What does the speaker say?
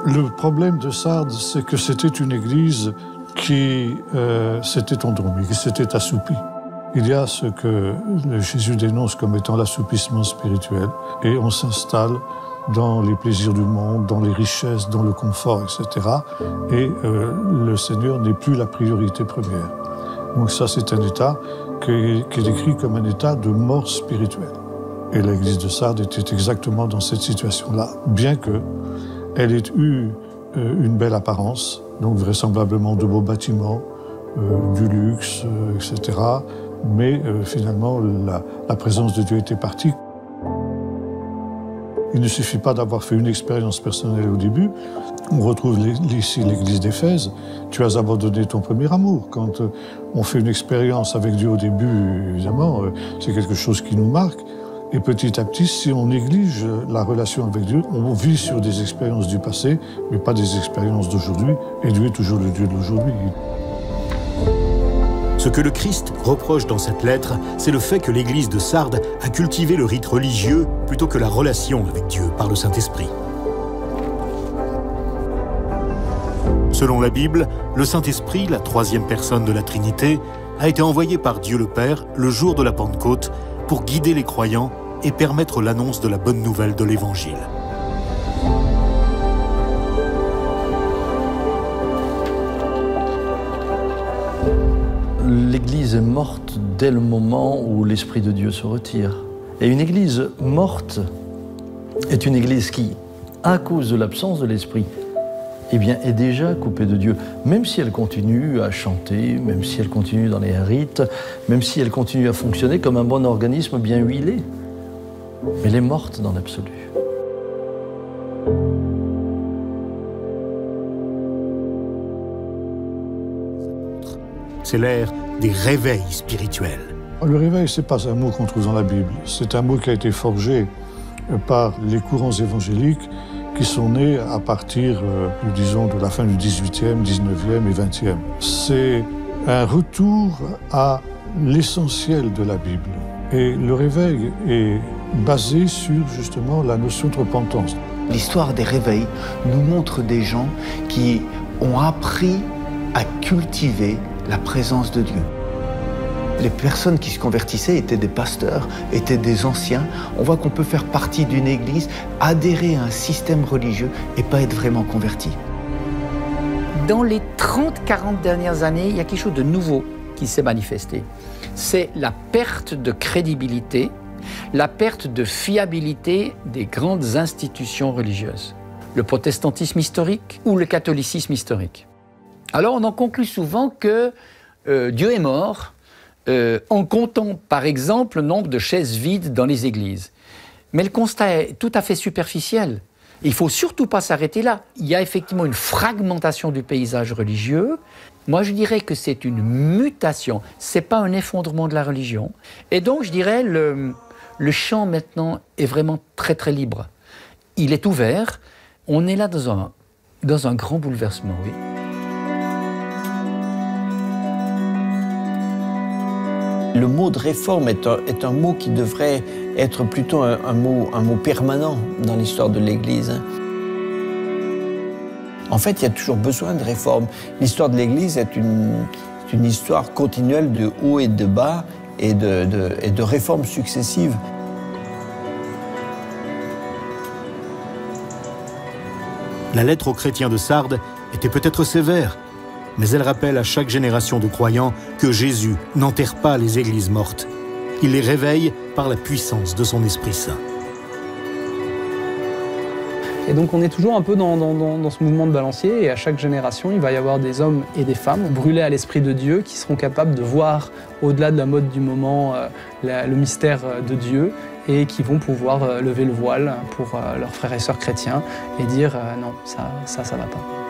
Le problème de Sardes, c'est que c'était une église qui s'était endormie, qui s'était assoupie. Il y a ce que Jésus dénonce comme étant l'assoupissement spirituel, et on s'installe dans les plaisirs du monde, dans les richesses, dans le confort, etc. Et le Seigneur n'est plus la priorité première. Donc ça, c'est un état qui est décrit comme un état de mort spirituelle. Et l'église de Sardes était exactement dans cette situation-là, bien qu'elle ait eu une belle apparence, donc vraisemblablement de beaux bâtiments, du luxe, etc. Mais finalement, la présence de Dieu était partie. Il ne suffit pas d'avoir fait une expérience personnelle au début. On retrouve ici l'église d'Éphèse. Tu as abandonné ton premier amour. Quand on fait une expérience avec Dieu au début, évidemment, c'est quelque chose qui nous marque. Et petit à petit, si on néglige la relation avec Dieu, on vit sur des expériences du passé, mais pas des expériences d'aujourd'hui. Et Dieu est toujours le Dieu de l'aujourd'hui. Ce que le Christ reproche dans cette lettre, c'est le fait que l'église de Sardes a cultivé le rite religieux plutôt que la relation avec Dieu par le Saint-Esprit. Selon la Bible, le Saint-Esprit, la troisième personne de la Trinité, a été envoyé par Dieu le Père le jour de la Pentecôte pour guider les croyants et permettre l'annonce de la bonne nouvelle de l'Évangile. L'Église est morte dès le moment où l'Esprit de Dieu se retire. Et une Église morte est une Église qui, à cause de l'absence de l'Esprit, eh bien, est déjà coupée de Dieu. Même si elle continue à chanter, même si elle continue dans les rites, même si elle continue à fonctionner comme un bon organisme bien huilé. Mais elle est morte dans l'absolu. C'est l'ère des réveils spirituels. Le réveil, ce n'est pas un mot qu'on trouve dans la Bible. C'est un mot qui a été forgé par les courants évangéliques qui sont nés à partir, disons, de la fin du XVIIIe, XIXe et XXe. C'est un retour à l'essentiel de la Bible. Et le réveil est basé sur, justement, la notion de repentance. L'histoire des réveils nous montre des gens qui ont appris à cultiver la présence de Dieu. Les personnes qui se convertissaient étaient des pasteurs, étaient des anciens. On voit qu'on peut faire partie d'une église, adhérer à un système religieux et pas être vraiment converti. Dans les 30-40 dernières années, il y a quelque chose de nouveau qui s'est manifesté. C'est la perte de crédibilité, la perte de fiabilité des grandes institutions religieuses. Le protestantisme historique ou le catholicisme historique. Alors on en conclut souvent que Dieu est mort en comptant par exemple le nombre de chaises vides dans les églises. Mais le constat est tout à fait superficiel. Il ne faut surtout pas s'arrêter là. Il y a effectivement une fragmentation du paysage religieux. Moi je dirais que c'est une mutation, ce n'est pas un effondrement de la religion. Et donc je dirais le champ maintenant est vraiment très très libre. Il est ouvert, on est là dans un grand bouleversement, oui. Le mot de réforme est un mot qui devrait être plutôt un mot permanent dans l'histoire de l'Église. En fait, il y a toujours besoin de réforme. L'histoire de l'Église est une histoire continuelle de haut et de bas et de réformes successives. La lettre aux chrétiens de Sardes était peut-être sévère, mais elle rappelle à chaque génération de croyants que Jésus n'enterre pas les églises mortes. Il les réveille par la puissance de son Esprit Saint. Et donc on est toujours un peu dans ce mouvement de balancier, et à chaque génération, il va y avoir des hommes et des femmes brûlés à l'Esprit de Dieu qui seront capables de voir au-delà de la mode du moment le mystère de Dieu, et qui vont pouvoir lever le voile pour leurs frères et sœurs chrétiens et dire non, ça va pas.